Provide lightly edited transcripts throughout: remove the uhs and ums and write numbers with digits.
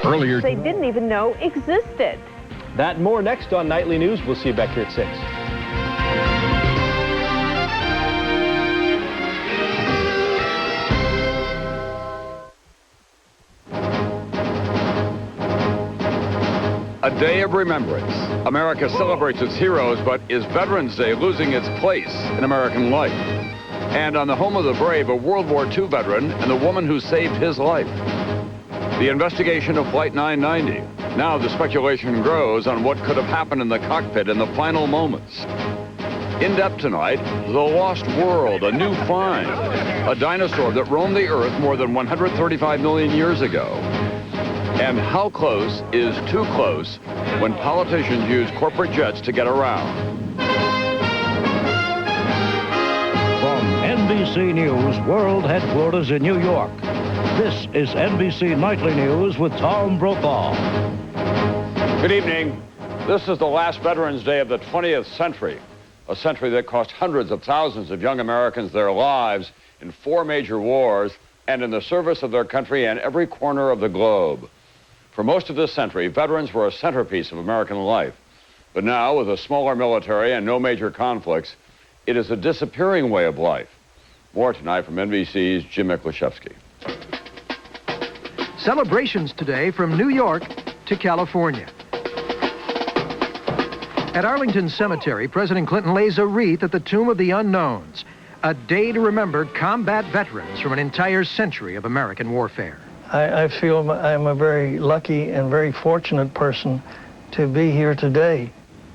Earlier, they didn't even know existed. That and more next on Nightly News. We'll see you back here at 6. A day of remembrance. America celebrates its heroes, but is Veterans Day losing its place in American life? And on the home of the brave, a World War II veteran and the woman who saved his life. The investigation of Flight 990. Now the speculation grows on what could have happened in the cockpit in the final moments. In depth tonight, the lost world, a new find. A dinosaur that roamed the Earth more than 135 million years ago. And how close is too close when politicians use corporate jets to get around? From NBC News World Headquarters in New York, this is NBC Nightly News with Tom Brokaw. Good evening. This is the last Veterans Day of the 20th century, a century that cost hundreds of thousands of young Americans their lives in 4 major wars and in the service of their country in every corner of the globe. For most of this century, veterans were a centerpiece of American life. But now, with a smaller military and no major conflicts, it is a disappearing way of life. More tonight from NBC's Jim Miklashevsky. Celebrations today from New York to California. At Arlington Cemetery, President Clinton lays a wreath at the Tomb of the Unknowns, a day to remember combat veterans from an entire century of American warfare. I feel I'm a very lucky and very fortunate person to be here today.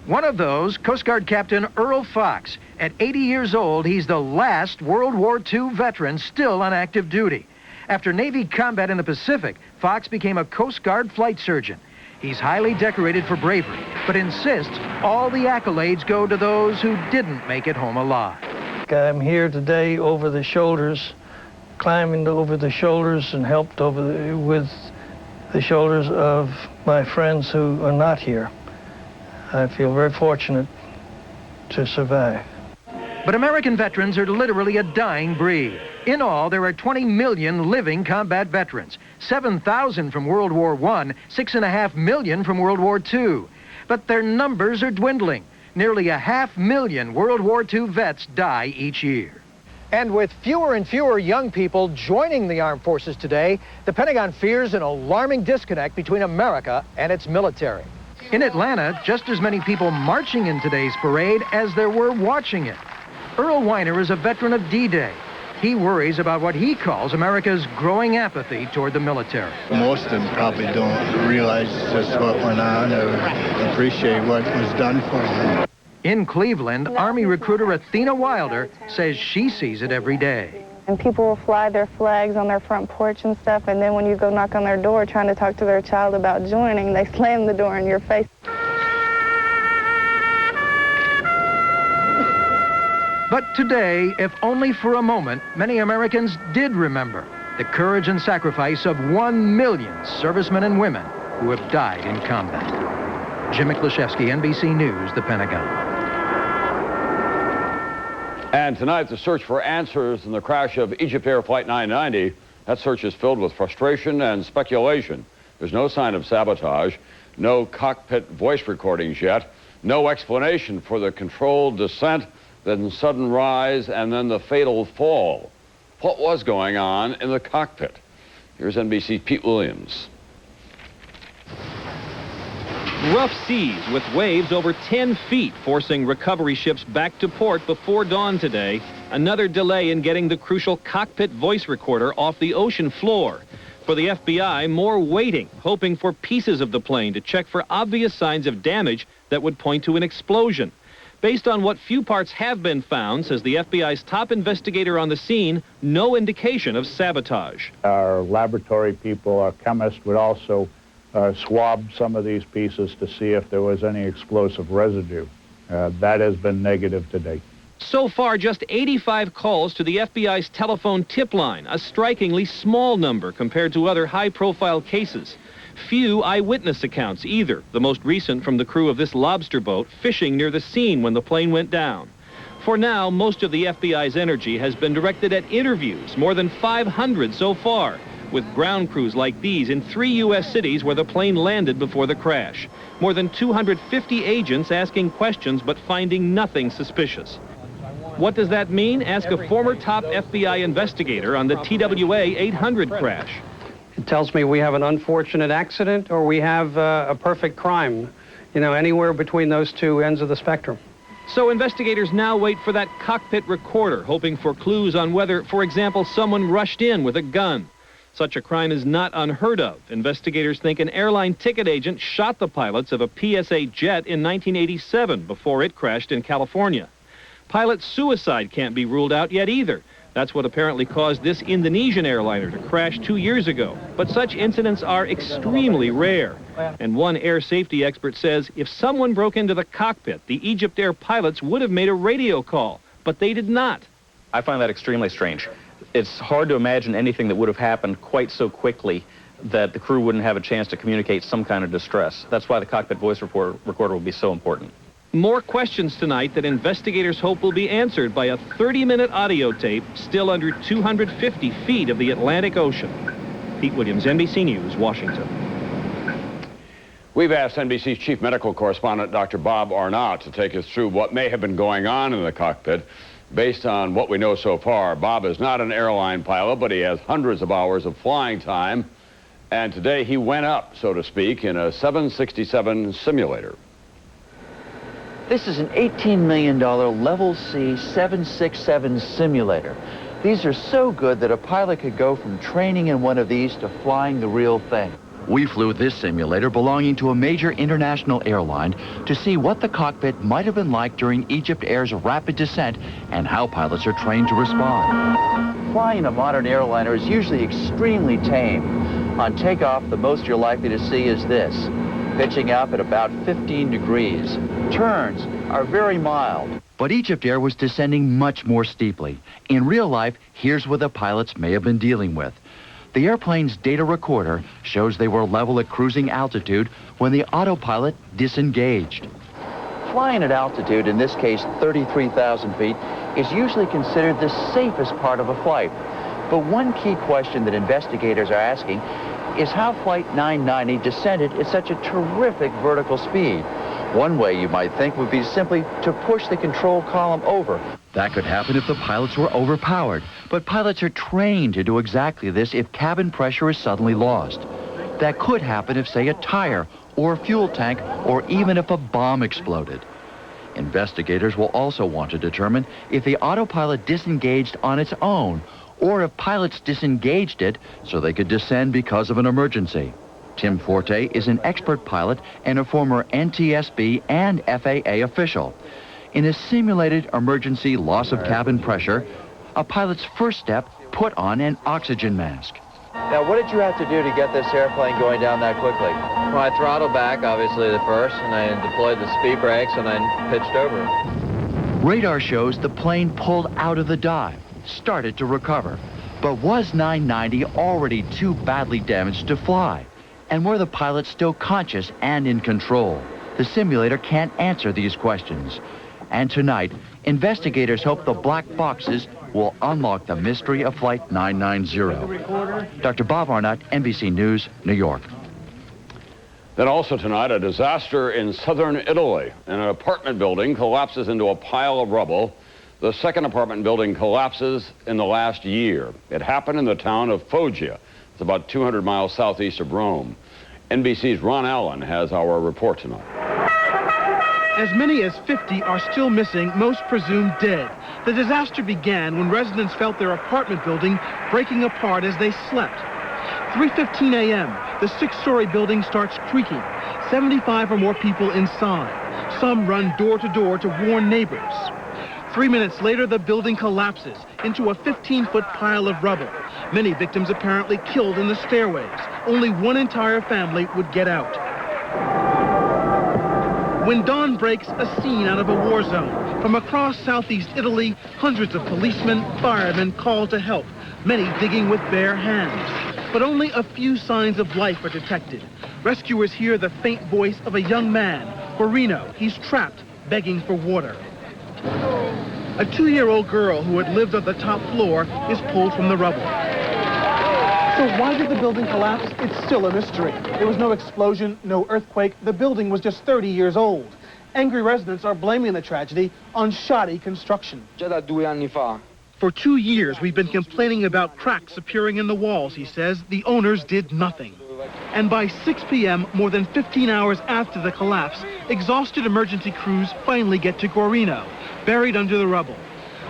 One of those, Coast Guard Captain Earl Fox. At 80 years old, he's the last World War II veteran still on active duty. After Navy combat in the Pacific, Fox became a Coast Guard flight surgeon. He's highly decorated for bravery, but insists all the accolades go to those who didn't make it home alive. I'm here today over the shoulders, climbing over the shoulders and helped with the shoulders of my friends who are not here. I feel very fortunate to survive. But American veterans are literally a dying breed. In all, there are 20 million living combat veterans, 7,000 from World War I, 6.5 million from World War II. But their numbers are dwindling. Nearly 500,000 World War II vets die each year. And with fewer and fewer young people joining the armed forces today, the Pentagon fears an alarming disconnect between America and its military. In Atlanta, just as many people marching in today's parade as there were watching it. Earl Weiner is a veteran of D-Day. He worries about what he calls America's growing apathy toward the military. Most of them probably don't realize just what went on or appreciate what was done for them. In Cleveland, Army recruiter Athena Wilder says she sees it every day. And people will fly their flags on their front porch and stuff, and then when you go knock on their door trying to talk to their child about joining, they slam the door in your face. But today, if only for a moment, many Americans did remember the courage and sacrifice of 1 million servicemen and women who have died in combat. Jim Miklashevsky, NBC News, the Pentagon. And tonight, the search for answers in the crash of Egypt Air Flight 990. That search is filled with frustration and speculation. There's no sign of sabotage, no cockpit voice recordings yet, no explanation for the controlled descent, then sudden rise, and then the fatal fall. What was going on in the cockpit? Here's NBC's Pete Williams. Rough seas with waves over 10 feet, forcing recovery ships back to port before dawn today. Another delay in getting the crucial cockpit voice recorder off the ocean floor. For the FBI, more waiting, hoping for pieces of the plane to check for obvious signs of damage that would point to an explosion. Based on what few parts have been found, says the FBI's top investigator on the scene, no indication of sabotage. Our laboratory people, our chemists, would also swab some of these pieces to see if there was any explosive residue. That has been negative to date. So far, just 85 calls to the FBI's telephone tip line, a strikingly small number compared to other high-profile cases. Few eyewitness accounts either, the most recent from the crew of this lobster boat fishing near the scene when the plane went down. For now, most of the FBI's energy has been directed at interviews, more than 500 so far, with ground crews like these in 3 U.S. cities where the plane landed before the crash. More than 250 agents asking questions but finding nothing suspicious. What does that mean? Ask a former top FBI investigator on the TWA 800 crash. It tells me we have an unfortunate accident or we have a perfect crime. You know, anywhere between those two ends of the spectrum. So investigators now wait for that cockpit recorder, hoping for clues on whether, for example, someone rushed in with a gun. Such a crime is not unheard of. Investigators think an airline ticket agent shot the pilots of a PSA jet in 1987 before it crashed in California. Pilot suicide can't be ruled out yet either. That's what apparently caused this Indonesian airliner to crash 2 years ago. But such incidents are extremely rare. And one air safety expert says if someone broke into the cockpit, the Egypt Air pilots would have made a radio call, but they did not. I find that extremely strange. It's hard to imagine anything that would have happened quite so quickly that the crew wouldn't have a chance to communicate some kind of distress. That's why the cockpit voice recorder will be so important. More questions tonight that investigators hope will be answered by a 30-minute audio tape still under 250 feet of the Atlantic Ocean. Pete Williams, NBC News, Washington. We've asked NBC's chief medical correspondent, Dr. Bob Arnott, to take us through what may have been going on in the cockpit. Based on what we know so far, Bob is not an airline pilot, but he has hundreds of hours of flying time. And today he went up, so to speak, in a 767 simulator. This is an $18 million Level C 767 simulator. These are so good that a pilot could go from training in one of these to flying the real thing. We flew this simulator belonging to a major international airline to see what the cockpit might have been like during Egypt Air's rapid descent and how pilots are trained to respond. Flying a modern airliner is usually extremely tame. On takeoff, the most you're likely to see is this, pitching up at about 15 degrees. Turns are very mild. But Egypt Air was descending much more steeply. In real life, here's what the pilots may have been dealing with. The airplane's data recorder shows they were level at cruising altitude when the autopilot disengaged. Flying at altitude, in this case 33,000 feet, is usually considered the safest part of a flight. But one key question that investigators are asking is how Flight 990 descended at such a terrific vertical speed. One way you might think would be simply to push the control column over. That could happen if the pilots were overpowered, but pilots are trained to do exactly this if cabin pressure is suddenly lost. That could happen if, say, a tire or a fuel tank or even if a bomb exploded. Investigators will also want to determine if the autopilot disengaged on its own or if pilots disengaged it so they could descend because of an emergency. Tim Forte is an expert pilot and a former NTSB and FAA official. In a simulated emergency loss of cabin pressure, a pilot's first step, put on an oxygen mask. Now, what did you have to do to get this airplane going down that quickly? Well, I throttled back, obviously, the first, and I deployed the speed brakes, and I pitched over. Radar shows the plane pulled out of the dive, started to recover. But was 990 already too badly damaged to fly? And were the pilots still conscious and in control? The simulator can't answer these questions. And tonight, investigators hope the black boxes will unlock the mystery of Flight 990. Dr. Bob Arnott, NBC News, New York. Then also tonight, a disaster in southern Italy. An apartment building collapses into a pile of rubble. The second apartment building collapses in the last year. It happened in the town of Foggia. It's about 200 miles southeast of Rome. NBC's Ron Allen has our report tonight. As many as 50 are still missing, most presumed dead. The disaster began when residents felt their apartment building breaking apart as they slept. 3:15 a.m., the 6-story building starts creaking. 75 or more people inside. Some run door to door to warn neighbors. 3 minutes later, the building collapses into a 15-foot pile of rubble. Many victims apparently killed in the stairways. Only one entire family would get out. When dawn breaks, a scene out of a war zone. From across southeast Italy, hundreds of policemen, firemen call to help, many digging with bare hands. But only a few signs of life are detected. Rescuers hear the faint voice of a young man, Barino. He's trapped, begging for water. A 2-year-old girl who had lived on the top floor is pulled from the rubble. So why did the building collapse? It's still a mystery. There was no explosion, no earthquake. The building was just 30 years old. Angry residents are blaming the tragedy on shoddy construction. For 2 years, we've been complaining about cracks appearing in the walls, he says. The owners did nothing. And by 6 p.m., more than 15 hours after the collapse, exhausted emergency crews finally get to Guarino, buried under the rubble.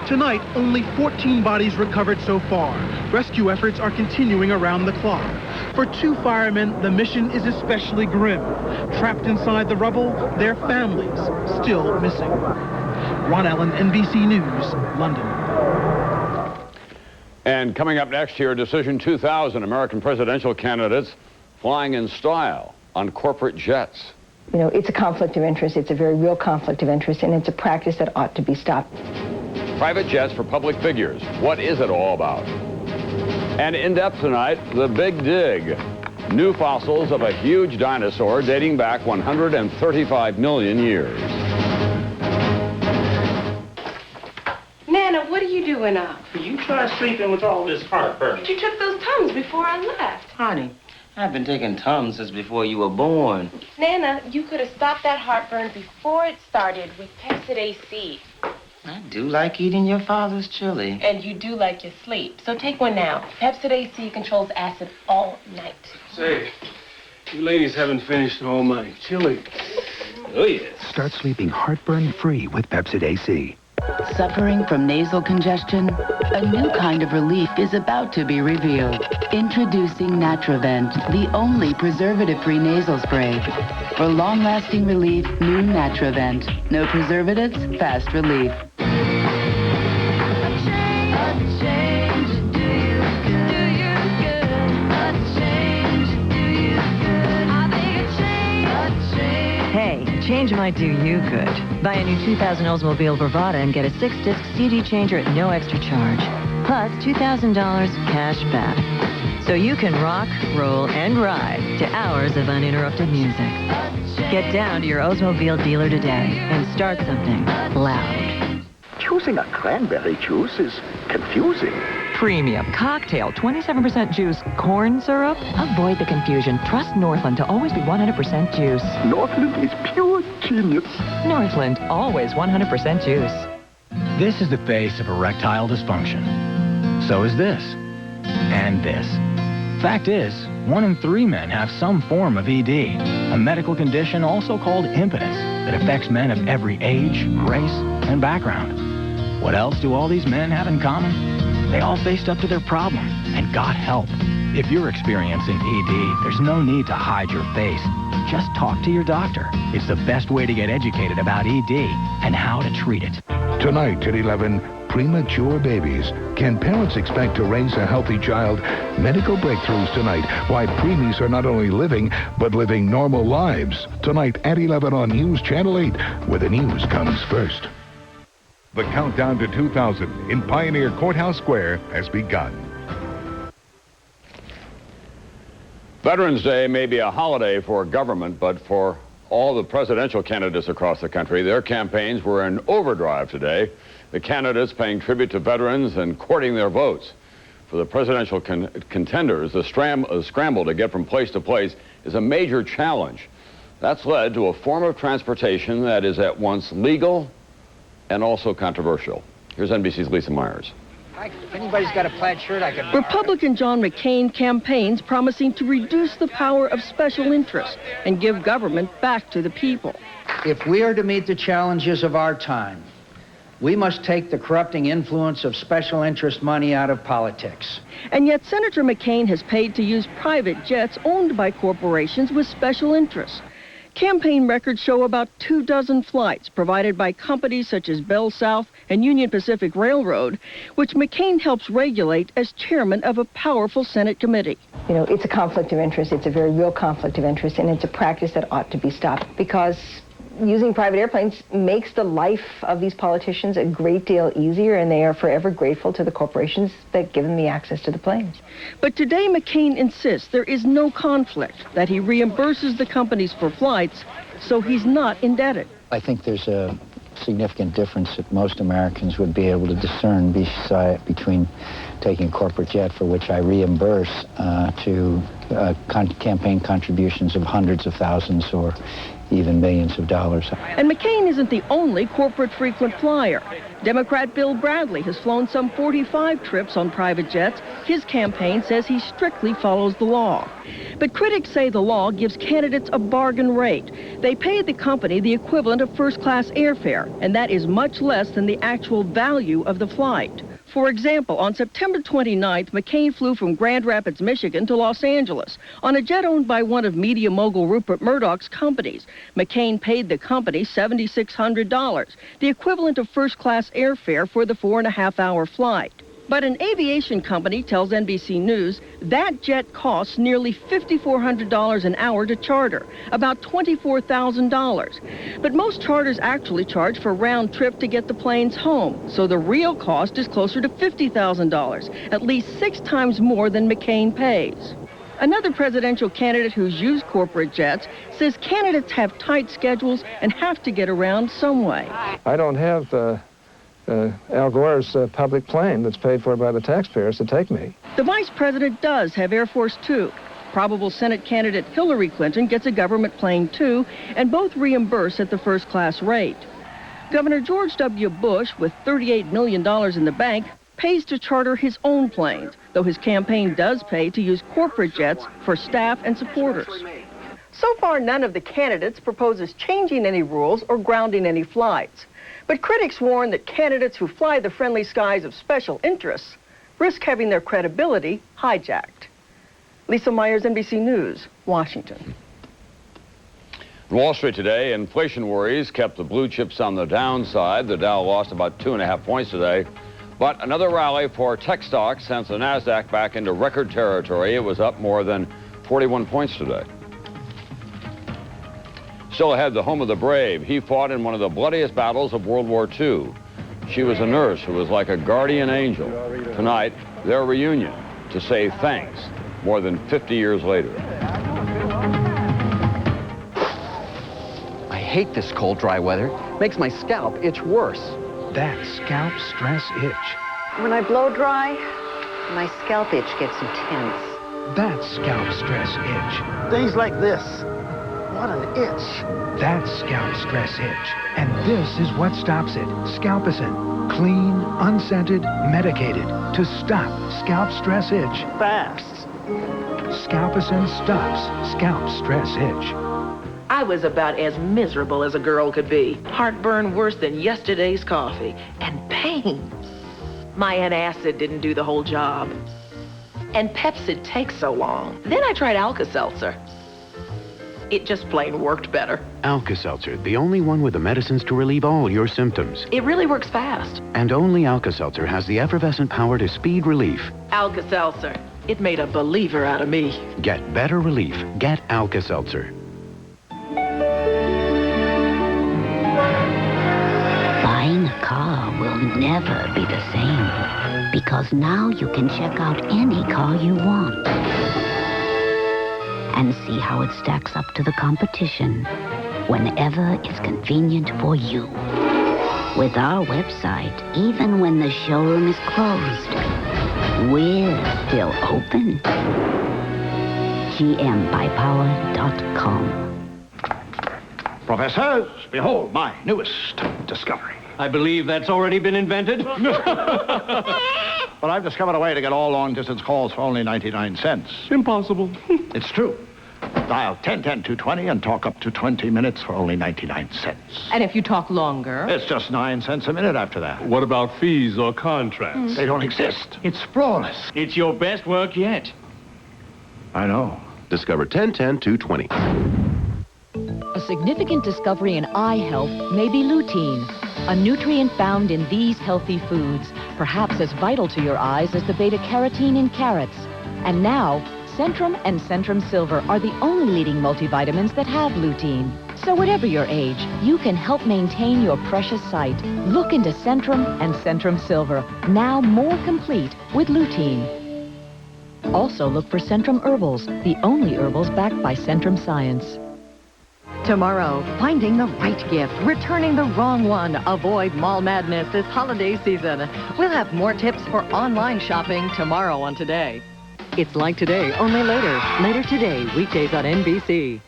Tonight, only 14 bodies recovered so far. Rescue efforts are continuing around the clock. For 2 firemen, the mission is especially grim. Trapped inside the rubble, their families still missing. Ron Allen, NBC News, London. And coming up next here, Decision 2000, American presidential candidates flying in style on corporate jets. You know, it's a conflict of interest. It's a very real conflict of interest, and it's a practice that ought to be stopped. Private jets for public figures. What is it all about? And in depth tonight, the big dig. New fossils of a huge dinosaur dating back 135 million years. Nana, what are you doing up? You try sleeping with all this heartburn. But you took those Tums before I left. Honey, I've been taking Tums since before you were born. Nana, you could have stopped that heartburn before it started with Pepsid AC. I do like eating your father's chili. And you do like your sleep. So take one now. Pepsid AC controls acid all night. Say, you ladies haven't finished all my chili. Oh, yes. Start sleeping heartburn-free with Pepsid AC. Suffering from nasal congestion? A new kind of relief is about to be revealed. Introducing Natravent, the only preservative-free nasal spray. For long-lasting relief, new Natravent. No preservatives, fast relief. Hey, change might do you good. Buy a new 2000 Oldsmobile Bravada and get a 6-disc CD changer at no extra charge. Plus $2,000 cash back. So you can rock, roll, and ride to hours of uninterrupted music. Get down to your Oldsmobile dealer today and start something loud. Choosing a cranberry juice is confusing. Premium cocktail, 27% juice, corn syrup. Avoid the confusion. Trust Northland to always be 100% juice. Northland is pure genius. Northland, always 100% juice. This is the face of erectile dysfunction. So is this. And this. Fact is, 1 in 3 men have some form of ED, a medical condition also called impotence that affects men of every age, race, and background. What else do all these men have in common? They all faced up to their problem and got help. If you're experiencing ED, there's no need to hide your face. Just talk to your doctor. It's the best way to get educated about ED and how to treat it. Tonight at 11, premature babies. Can parents expect to raise a healthy child? Medical breakthroughs tonight. Why preemies are not only living, but living normal lives. Tonight at 11 on News Channel 8, where the news comes first. The countdown to 2000 in Pioneer Courthouse Square has begun. Veterans Day may be a holiday for government, but for all the presidential candidates across the country, their campaigns were in overdrive today. The candidates paying tribute to veterans and courting their votes. For the presidential contenders, the scramble to get from place to place is a major challenge. That's led to a form of transportation that is at once legal and also controversial. Here's NBC's Lisa Myers. If anybody's got a plaid shirt, I could... Republican John McCain campaigns promising to reduce the power of special interests and give government back to the people. If we are to meet the challenges of our time, we must take the corrupting influence of special interest money out of politics. And yet Senator McCain has paid to use private jets owned by corporations with special interests. Campaign records show about 24 flights provided by companies such as Bell South and Union Pacific Railroad, which McCain helps regulate as chairman of a powerful Senate committee. You know, it's a conflict of interest. It's a very real conflict of interest, and it's a practice that ought to be stopped because using private airplanes makes the life of these politicians a great deal easier, and they are forever grateful to the corporations that give them the access to the planes. But today McCain insists there is no conflict, that he reimburses the companies for flights, so he's not indebted. I think there's a significant difference that most Americans would be able to discern between taking a corporate jet for which I reimburse to campaign contributions of hundreds of thousands or even millions of dollars. And McCain isn't the only corporate frequent flyer. Democrat Bill Bradley has flown some 45 trips on private jets. His campaign says he strictly follows the law. But critics say the law gives candidates a bargain rate. They pay the company the equivalent of first-class airfare, and that is much less than the actual value of the flight. For example, on September 29th, McCain flew from Grand Rapids, Michigan to Los Angeles on a jet owned by one of media mogul Rupert Murdoch's companies. McCain paid the company $7,600, the equivalent of first-class airfare for the 4.5-hour flight. But an aviation company tells NBC News that jet costs nearly $5,400 an hour to charter, about $24,000. But most charters actually charge for round trip to get the planes home, so the real cost is closer to $50,000, at least 6 times more than McCain pays. Another presidential candidate who's used corporate jets says candidates have tight schedules and have to get around some way. I don't have Al Gore's public plane that's paid for by the taxpayers to take me. The vice president does have Air Force Two. Probable Senate candidate Hillary Clinton gets a government plane too, and both reimburse at the first-class rate. Governor George W. Bush, with $38 million in the bank, pays to charter his own planes, though his campaign does pay to use corporate jets for staff and supporters. So far, none of the candidates proposes changing any rules or grounding any flights. But critics warn that candidates who fly the friendly skies of special interests risk having their credibility hijacked. Lisa Myers, NBC News, Washington. Wall Street today, inflation worries kept the blue chips on the downside. The Dow lost about 2.5 points today. But another rally for tech stocks sends the NASDAQ back into record territory. It was up more than 41 points today. Still ahead, the home of the brave. He fought in one of the bloodiest battles of World War II. She was a nurse who was like a guardian angel. Tonight, their reunion to say thanks more than 50 years later. I hate this cold, dry weather. Makes my scalp itch worse. That's scalp stress itch. When I blow dry, my scalp itch gets intense. That's scalp stress itch. Days like this, what an itch. That's scalp stress itch. And this is what stops it. Scalpicin. Clean, unscented, medicated to stop scalp stress itch. Fast. Scalpicin stops scalp stress itch. I was about as miserable as a girl could be. Heartburn worse than yesterday's coffee. And pain. My antacid didn't do the whole job. And Pepcid takes so long. Then I tried Alka-Seltzer. It just plain worked better. Alka-Seltzer, the only one with the medicines to relieve all your symptoms. It really works fast. And only Alka-Seltzer has the effervescent power to speed relief. Alka-Seltzer. It made a believer out of me. Get better relief. Get Alka-Seltzer. Buying a car will never be the same, because now you can check out any car you want and see how it stacks up to the competition whenever it's convenient for you. With our website, even when the showroom is closed, we're still open. GMBuyPower.com. Professors, behold my newest discovery. I believe that's already been invented. But I've discovered a way to get all long-distance calls for only 99 cents. Impossible. It's true. Dial 10-10-220 and talk up to 20 minutes for only 99 cents. And if you talk longer? It's just 9 cents a minute after that. What about fees or contracts? They don't exist. It's flawless. It's your best work yet. I know. Discover 10-10-220. A significant discovery in eye health may be lutein, a nutrient found in these healthy foods, perhaps as vital to your eyes as the beta-carotene in carrots. And now, Centrum and Centrum Silver are the only leading multivitamins that have lutein. So whatever your age, you can help maintain your precious sight. Look into Centrum and Centrum Silver, now more complete with lutein. Also look for Centrum Herbals, the only herbals backed by Centrum Science. Tomorrow, finding the right gift, returning the wrong one. Avoid mall madness this holiday season. We'll have more tips for online shopping tomorrow on Today. It's like Today, only later. Later today, weekdays on NBC.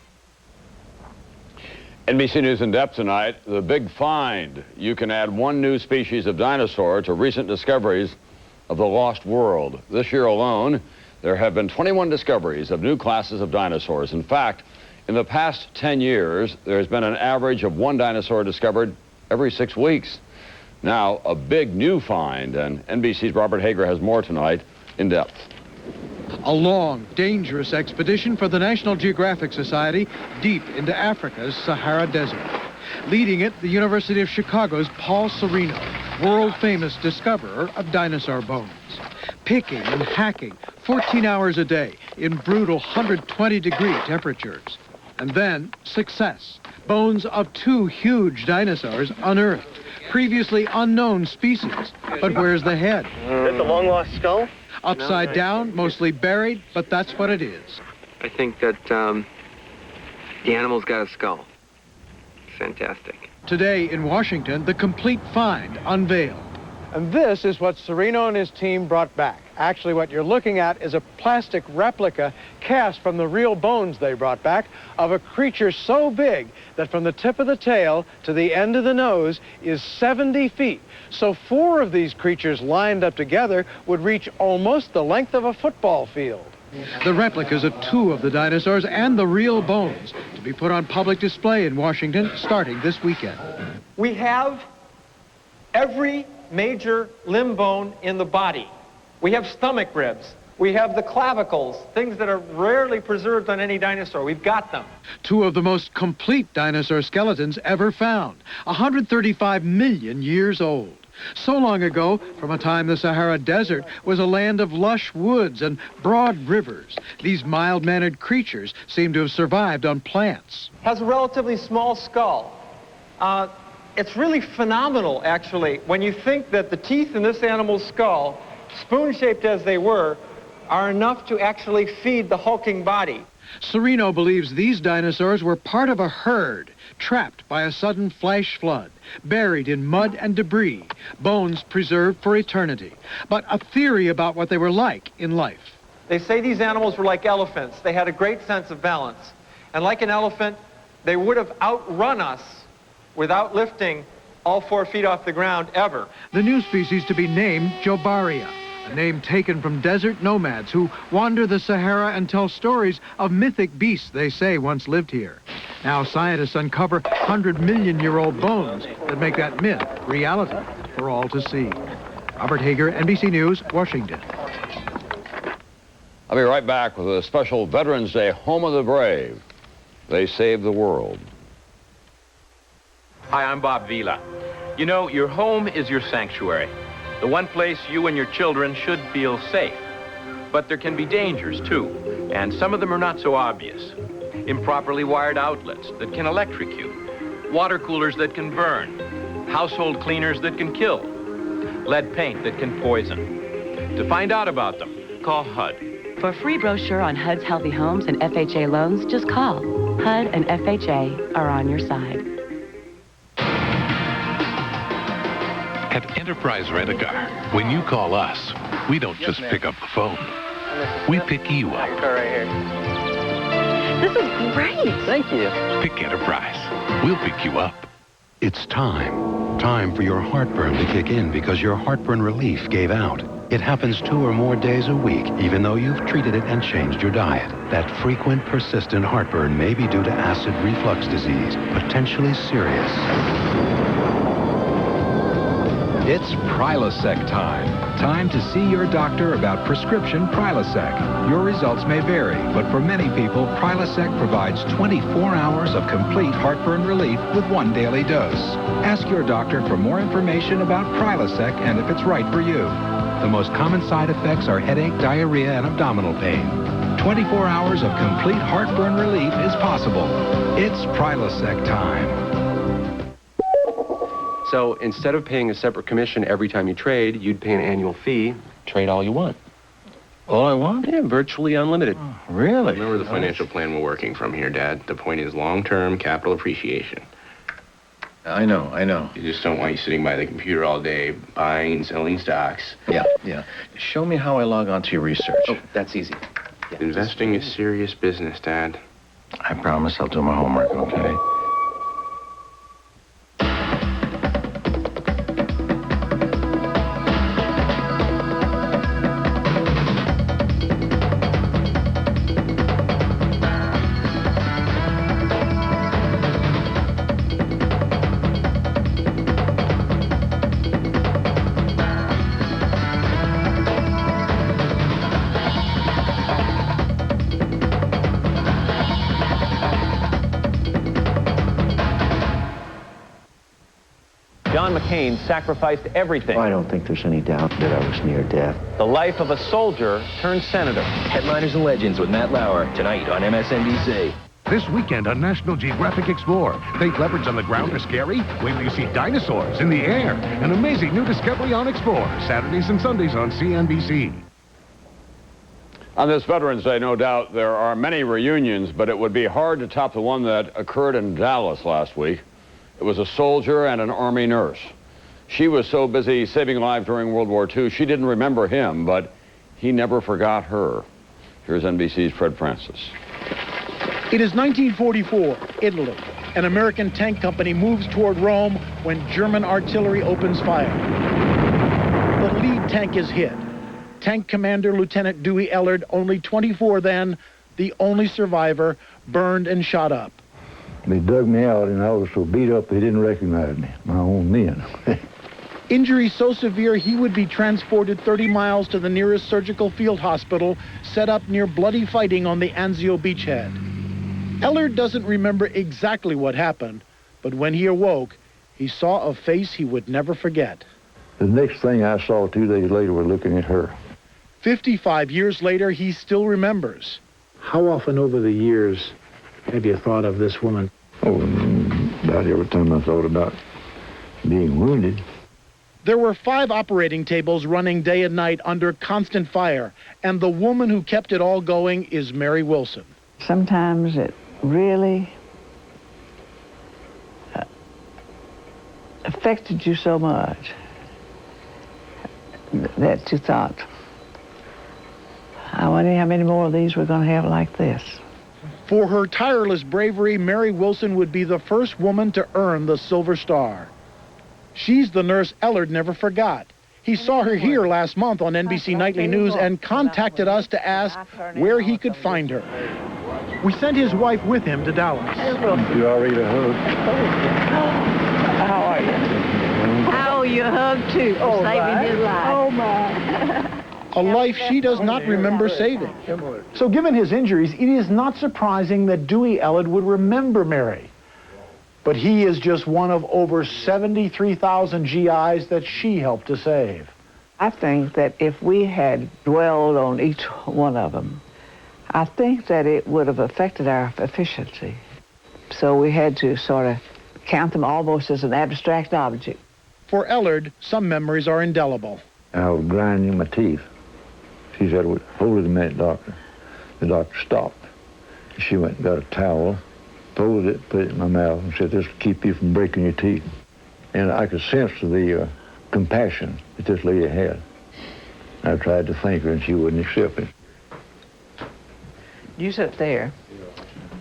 NBC News in depth tonight, the big find. You can add one new species of dinosaur to recent discoveries of the lost world. This year alone, there have been 21 discoveries of new classes of dinosaurs. In fact, in the past 10 years, there's been an average of one dinosaur discovered every 6 weeks. Now, a big new find, and NBC's Robert Hager has more tonight in depth. A long, dangerous expedition for the National Geographic Society deep into Africa's Sahara Desert. Leading it, the University of Chicago's Paul Sereno, world-famous discoverer of dinosaur bones. Picking and hacking 14 hours a day in brutal 120-degree temperatures. And then, success. Bones of 2 huge dinosaurs unearthed. Previously unknown species. But where's the head? Is it the long-lost skull? Upside down, mostly buried, but that's what it is. I think that the animal's got a skull. Fantastic. Today in Washington, the complete find unveiled. And this is what Sereno and his team brought back. Actually, what you're looking at is a plastic replica cast from the real bones they brought back of a creature so big that from the tip of the tail to the end of the nose is 70 feet. So 4 of these creatures lined up together would reach almost the length of a football field. The replicas of 2 of the dinosaurs and the real bones to be put on public display in Washington starting this weekend. We have every major limb bone in the body. We have stomach ribs. We have the clavicles, things that are rarely preserved on any dinosaur. We've got them. 2 of the most complete dinosaur skeletons ever found, 135 million years old. So long ago, from a time the Sahara Desert was a land of lush woods and broad rivers, these mild-mannered creatures seem to have survived on plants. Has a relatively small skull. It's really phenomenal, actually, when you think that the teeth in this animal's skull, spoon-shaped as they were, are enough to actually feed the hulking body. Sereno believes these dinosaurs were part of a herd, trapped by a sudden flash flood, buried in mud and debris, bones preserved for eternity. But a theory about what they were like in life. They say these animals were like elephants. They had a great sense of balance. And like an elephant, they would have outrun us without lifting all 4 feet off the ground ever. The new species to be named Jobaria, a name taken from desert nomads who wander the Sahara and tell stories of mythic beasts they say once lived here. Now scientists uncover 100-million-year-old bones that make that myth reality for all to see. Robert Hager, NBC News, Washington. I'll be right back with a special Veterans Day Home of the Brave. They saved the world. Hi, I'm Bob Vila. You know, your home is your sanctuary, the one place you and your children should feel safe. But there can be dangers, too, and some of them are not so obvious. Improperly wired outlets that can electrocute, water coolers that can burn, household cleaners that can kill, lead paint that can poison. To find out about them, call HUD. For a free brochure on HUD's healthy homes and FHA loans, just call. HUD and FHA are on your side. At Enterprise Rent-A-Car, when you call us, we don't just pick up the phone. We pick you up. Right here. This is great. Thank you. Pick Enterprise. We'll pick you up. It's time. Time for your heartburn to kick in because your heartburn relief gave out. It happens 2 or more days a week, even though you've treated it and changed your diet. That frequent, persistent heartburn may be due to acid reflux disease, potentially serious. It's Prilosec time. Time to see your doctor about prescription Prilosec. Your results may vary, but for many people, Prilosec provides 24 hours of complete heartburn relief with 1 daily dose. Ask your doctor for more information about Prilosec and if it's right for you. The most common side effects are headache, diarrhea, and abdominal pain. 24 hours of complete heartburn relief is possible. It's Prilosec time. So instead of paying a separate commission every time you trade, you'd pay an annual fee, trade all you want. All I want? Yeah, virtually unlimited. Oh, really? Remember the financial plan we're working from here, Dad. The point is long-term capital appreciation. I know. You just don't want you sitting by the computer all day buying and selling stocks. Yeah. Show me how I log on to your research. Oh, that's easy. Investing is serious business, Dad. I promise I'll do my homework, okay? John McCain sacrificed everything. I don't think there's any doubt that I was near death. The life of a soldier turned senator. Headliners and Legends with Matt Lauer, tonight on MSNBC. This weekend on National Geographic Explore, think leopards on the ground are scary? Wait till you see dinosaurs in the air. An amazing new discovery on Explore, Saturdays and Sundays on CNBC. On this Veterans Day, no doubt there are many reunions, but it would be hard to top the one that occurred in Dallas last week. It was a soldier and an Army nurse. She was so busy saving lives during World War II, she didn't remember him, but he never forgot her. Here's NBC's Fred Francis. It is 1944, Italy. An American tank company moves toward Rome when German artillery opens fire. The lead tank is hit. Tank Commander Lieutenant Dewey Ellard, only 24 then, the only survivor, burned and shot up. They dug me out, and I was so beat up they didn't recognize me, my own men. Injury so severe he would be transported 30 miles to the nearest surgical field hospital set up near bloody fighting on the Anzio beachhead. Ellard doesn't remember exactly what happened, but when he awoke, he saw a face he would never forget. The next thing I saw 2 days later was looking at her. 55 years later, he still remembers. How often over the years have you thought of this woman? Oh, about every time I thought about being wounded. There were 5 operating tables running day and night under constant fire, and the woman who kept it all going is Mary Wilson. Sometimes it really affected you so much that you thought, I wonder how many more of these we're going to have like this. For her tireless bravery, Mary Wilson would be the first woman to earn the Silver Star. She's the nurse Ellard never forgot. He saw her here last month on NBC Nightly News and contacted us to ask where he could find her. We sent his wife with him to Dallas. You all ready to hug? How are you? Oh, you hugged too, for saving his life. Oh, my. A life she does not remember saving. So given his injuries, it is not surprising that Dewey Ellard would remember Mary. But he is just one of over 73,000 GIs that she helped to save. I think that if we had dwelled on each one of them, I think that it would have affected our efficiency. So we had to sort of count them almost as an abstract object. For Ellard, some memories are indelible. I was grinding my teeth. She said, hold it a minute, doctor. The doctor stopped. She went and got a towel, folded it, put it in my mouth, and said, this will keep you from breaking your teeth. And I could sense the compassion that this lady had. I tried to thank her, and she wouldn't accept it. You sit there.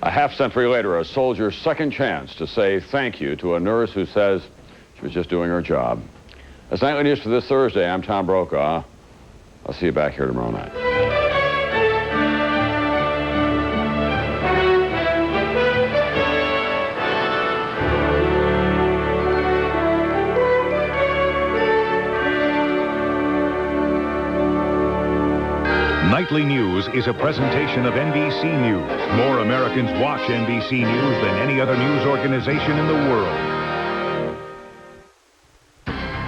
A half-century later, a soldier's second chance to say thank you to a nurse who says she was just doing her job. That's Nightly News for this Thursday. I'm Tom Brokaw. I'll see you back here tomorrow night. Nightly News is a presentation of NBC News. More Americans watch NBC News than any other news organization in the world.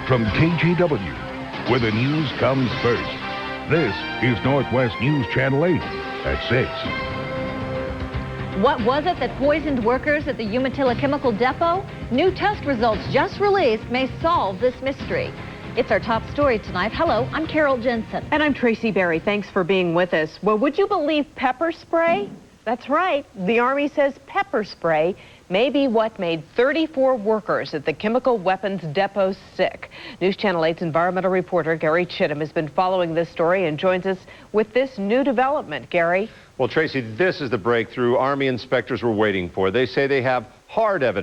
From KGW, where the news comes first, this is Northwest News Channel 8 at 6. What was it that poisoned workers at the Umatilla Chemical Depot? New test results just released may solve this mystery. It's our top story tonight. Hello, I'm Carol Jensen. And I'm Tracy Berry. Thanks for being with us. Well, would you believe pepper spray? That's right. The Army says pepper spray may be what made 34 workers at the chemical weapons depot sick. News Channel 8's environmental reporter Gary Chittum has been following this story and joins us with this new development. Gary? Well, Tracy, this is the breakthrough Army inspectors were waiting for. They say they have hard evidence